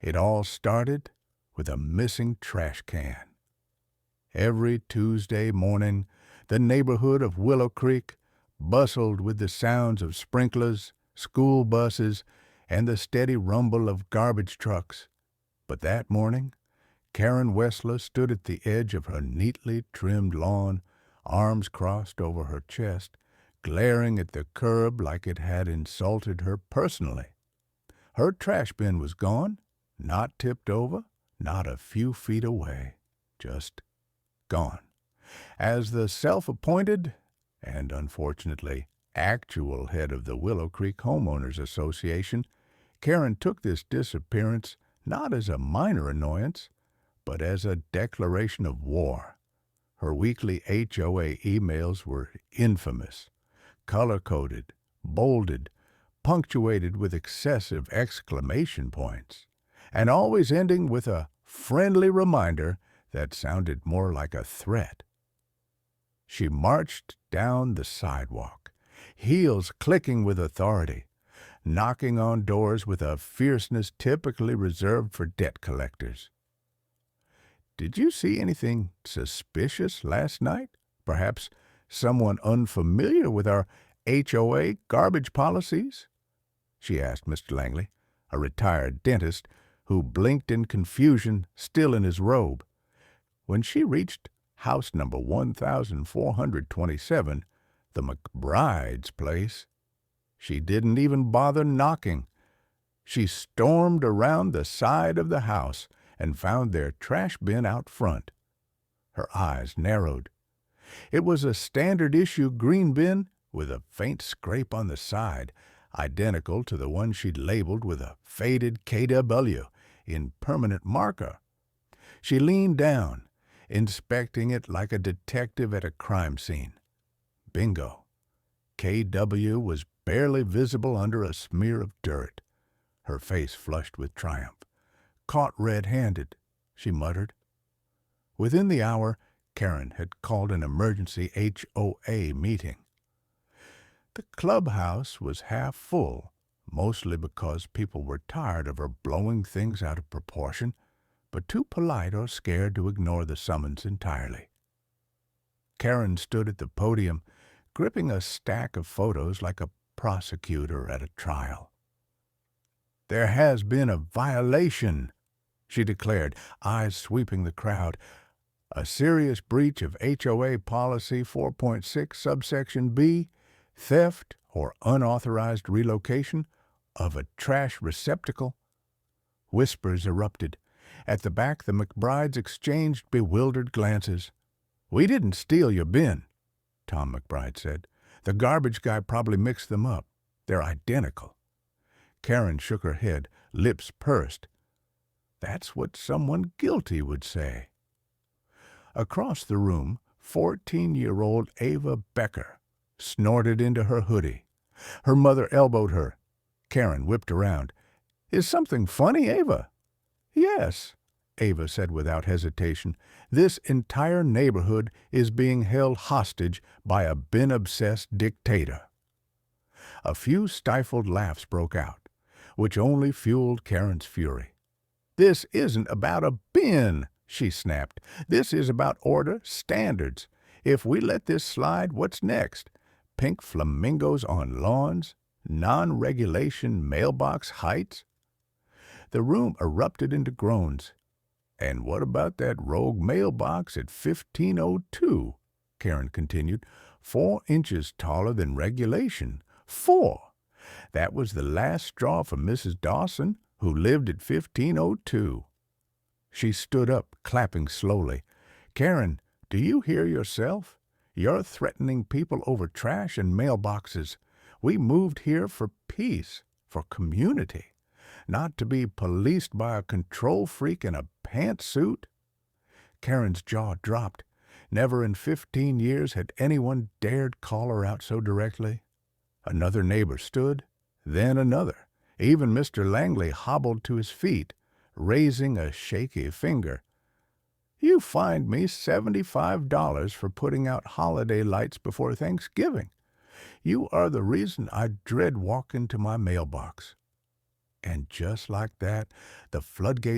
It all started with a missing trash can. Every Tuesday morning, the neighborhood of Willow Creek bustled with the sounds of sprinklers, school buses, and the steady rumble of garbage trucks. But that morning, Karen Wessler stood at the edge of her neatly trimmed lawn, arms crossed over her chest, glaring at the curb like it had insulted her personally. Her trash bin was gone, not tipped over, not a few feet away, just gone. As the self-appointed, and unfortunately actual head of the Willow Creek Homeowners Association, Karen took this disappearance not as a minor annoyance, but as a declaration of war. Her weekly HOA emails were infamous, color-coded, bolded, punctuated with excessive exclamation points, and always ending with a friendly reminder that sounded more like a threat. She marched down the sidewalk, heels clicking with authority, knocking on doors with a fierceness typically reserved for debt collectors. "Did you see anything suspicious last night? Perhaps someone unfamiliar with our HOA garbage policies?" she asked Mr. Langley, a retired dentist who blinked in confusion, still in his robe. When she reached house number 1427, the McBride's place, she didn't even bother knocking. She stormed around the side of the house and found their trash bin out front. Her eyes narrowed. It was a standard-issue green bin with a faint scrape on the side, identical to the one she'd labeled with a faded KW in permanent marker. She leaned down, inspecting it like a detective at a crime scene. Bingo. KW was barely visible under a smear of dirt. Her face flushed with triumph. "Caught red-handed," she muttered. Within the hour, Karen had called an emergency HOA meeting. The clubhouse was half full, mostly because people were tired of her blowing things out of proportion, but too polite or scared to ignore the summons entirely. Karen stood at the podium, gripping a stack of photos like a prosecutor at a trial. "There has been a violation," she declared, eyes sweeping the crowd. "A serious breach of HOA Policy 4.6, subsection B, theft or unauthorized relocation of a trash receptacle." Whispers erupted. At the back, the McBrides exchanged bewildered glances. "We didn't steal your bin," Tom McBride said. "The garbage guy probably mixed them up. They're identical." Karen shook her head, lips pursed. That's what someone guilty would say. Across the room, 14-year-old Ava Becker snorted into her hoodie. Her mother elbowed her. Karen whipped around. "Is something funny, Ava?" "Yes," Ava said without hesitation. "This entire neighborhood is being held hostage by a bin-obsessed dictator." A few stifled laughs broke out, which only fueled Karen's fury. "This isn't about a bin," she snapped. "This is about order, standards. If we let this slide, what's next? Pink flamingos on lawns? Non-regulation mailbox heights?" The room erupted into groans. "And what about that rogue mailbox at 1502? Karen continued. 4 inches taller than regulation. 4! That was the last straw for Mrs. Dawson, who lived at 1502. She stood up, clapping slowly. "Karen, do you hear yourself? You're threatening people over trash and mailboxes. We moved here for peace, for community, not to be policed by a control freak in a pantsuit." Karen's jaw dropped. Never in 15 years had anyone dared call her out so directly. Another neighbor stood, then another. Even Mr. Langley hobbled to his feet, raising a shaky finger. "You fined me $75 for putting out holiday lights before Thanksgiving. You are the reason I dread walking to my mailbox." And just like that, the floodgates